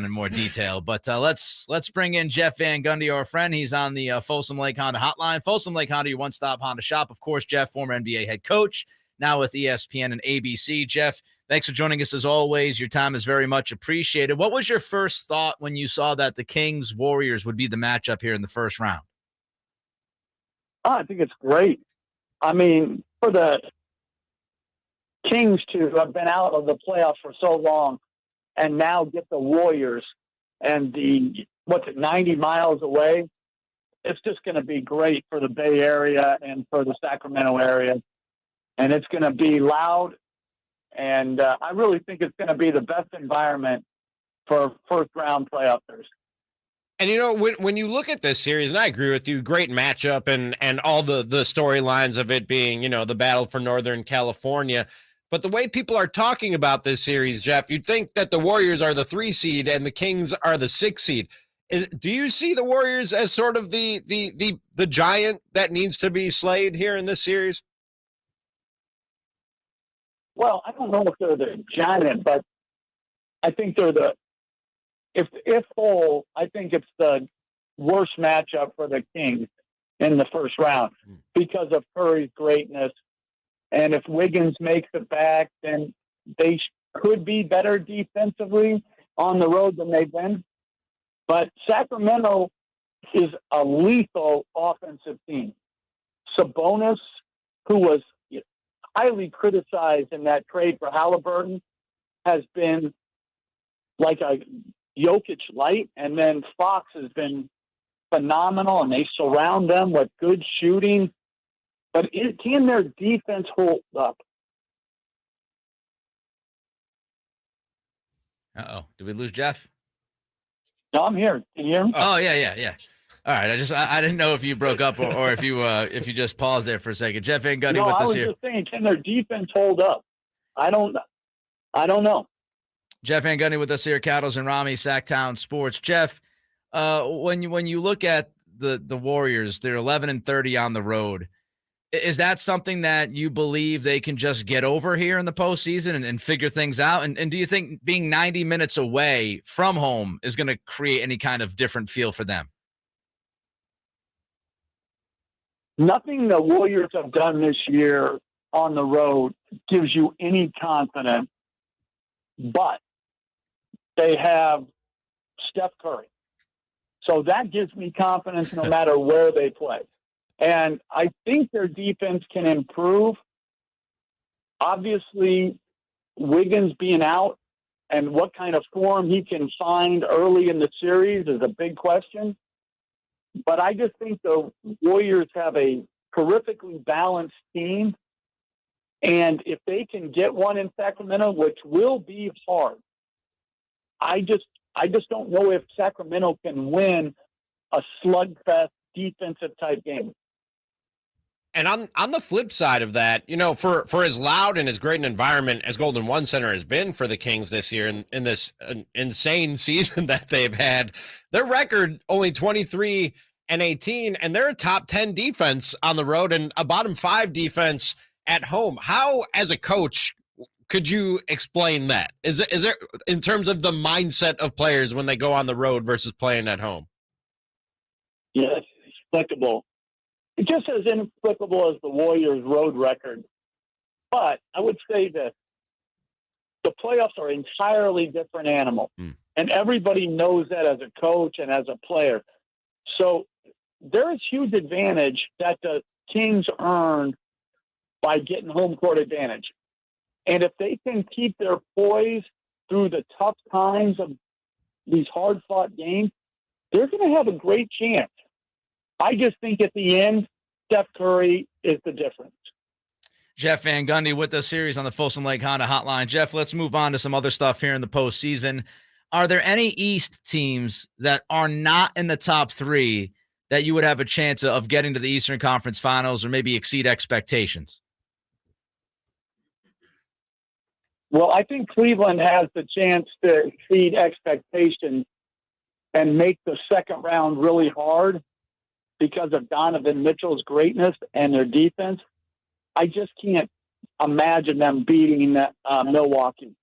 in more detail. But let's bring in Jeff Van Gundy, our friend. He's on the Folsom Lake Honda hotline. Folsom Lake Honda, your one-stop Honda shop. Of course, Jeff, former NBA head coach, now with ESPN and ABC. Jeff, thanks for joining us as always. Your time is very much appreciated. What was your first thought when you saw that the Kings-Warriors would be the matchup here in the first round? I think it's great. I mean, for the Kings to have been out of the playoffs for so long and now get the Warriors and 90 miles away, it's just going to be great for the Bay Area and for the Sacramento area. And it's going to be loud. And I really think it's going to be the best environment for first-round playoffers. And, when you look at this series, and I agree with you, great matchup and all the storylines of it being, the battle for Northern California. But the way people are talking about this series, Jeff, you'd think that the Warriors are the 3 seed and the Kings are the 6 seed. Do you see the Warriors as sort of the giant that needs to be slayed here in this series? Well, I don't know if they're the giant, but I think they're if whole, I think it's the worst matchup for the Kings in the first round because of Curry's greatness. And if Wiggins makes it back, then they could be better defensively on the road than they've been. But Sacramento is a lethal offensive team. Sabonis, who was highly criticized in that trade for Halliburton, has been like a Jokic light, and then Fox has been phenomenal, and they surround them with good shooting. But can their defense hold up? Uh-oh. Did we lose Jeff? No, I'm here. Can you hear me? Oh, yeah. All right. I didn't know if you broke up or if you just paused there for a second. Jeff Van Gundy with us here. I was just saying, can their defense hold up? I don't know. Jeff Van Gundy with us here, Cattles and Rami, Sactown Sports. Jeff, when you look at the Warriors, they're 11-30 on the road. Is that something that you believe they can just get over here in the postseason and figure things out? And do you think being 90 minutes away from home is going to create any kind of different feel for them? Nothing the Warriors have done this year on the road gives you any confidence, but they have Steph Curry. So that gives me confidence no matter where they play. And I think their defense can improve. Obviously, Wiggins being out and what kind of form he can find early in the series is a big question. But I just think the Warriors have a terrifically balanced team. And if they can get one in Sacramento, which will be hard, I just don't know if Sacramento can win a slugfest defensive type game. And on the flip side of that, for as loud and as great an environment as Golden One Center has been for the Kings this year in this insane season that they've had, their record only 23-18, and they're a top 10 defense on the road and a bottom 5 defense at home. How, as a coach, could you explain that? Is there in terms of the mindset of players when they go on the road versus playing at home? Yeah, it's inexplicable. It's just as inexplicable as the Warriors' road record. But I would say that the playoffs are an entirely different animal. And everybody knows that as a coach and as a player. So there is huge advantage that the Kings earned by getting home court advantage. And if they can keep their poise through the tough times of these hard-fought games, they're going to have a great chance. I just think at the end, Steph Curry is the difference. Jeff Van Gundy with us series on the Folsom Lake Honda hotline. Jeff, let's move on to some other stuff here in the postseason. Are there any East teams that are not in the top 3 that you would have a chance of getting to the Eastern Conference Finals or maybe exceed expectations? Well, I think Cleveland has the chance to exceed expectations and make the second round really hard because of Donovan Mitchell's greatness and their defense. I just can't imagine them beating Milwaukee.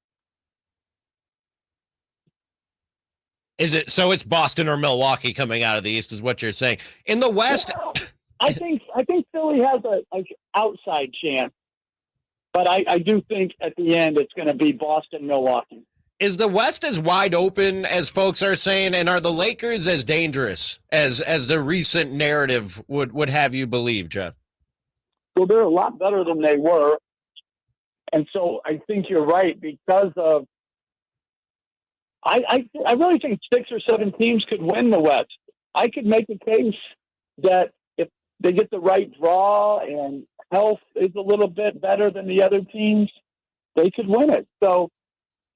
Is it so? It's Boston or Milwaukee coming out of the East, is what you're saying. In the West, Well, I think Philly has a outside chance, but I do think at the end it's going to be Boston, Milwaukee. is the West as wide open as folks are saying, and are the Lakers as dangerous as the recent narrative would have you believe, Jeff? So they're a lot better than they were, and so I think you're right because of. I really think 6 or 7 teams could win the West. I could make a case that if they get the right draw and health is a little bit better than the other teams, they could win it. So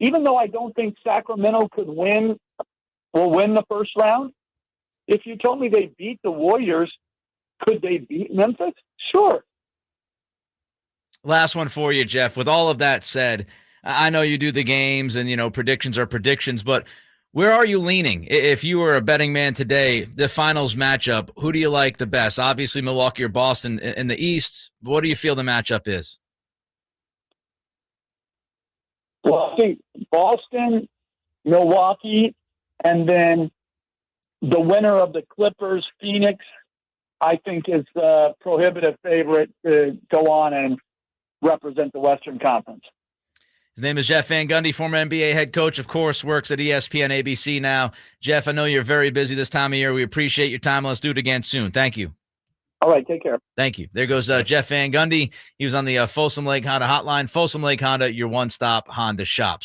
even though I don't think Sacramento will win the first round, if you told me they beat the Warriors, could they beat Memphis? Sure. Last one for you, Jeff. With all of that said, I know you do the games and, predictions are predictions, but where are you leaning? If you were a betting man today, the finals matchup, who do you like the best? Obviously, Milwaukee or Boston in the East. What do you feel the matchup is? Well, I think Boston, Milwaukee, and then the winner of the Clippers, Phoenix, I think is the prohibitive favorite to go on and represent the Western Conference. His name is Jeff Van Gundy, former NBA head coach, of course, works at ESPN ABC now. Jeff, I know you're very busy this time of year. We appreciate your time. Let's do it again soon. Thank you. All right, take care. Thank you. There goes Jeff Van Gundy. He was on the Folsom Lake Honda hotline. Folsom Lake Honda, your one-stop Honda shop. So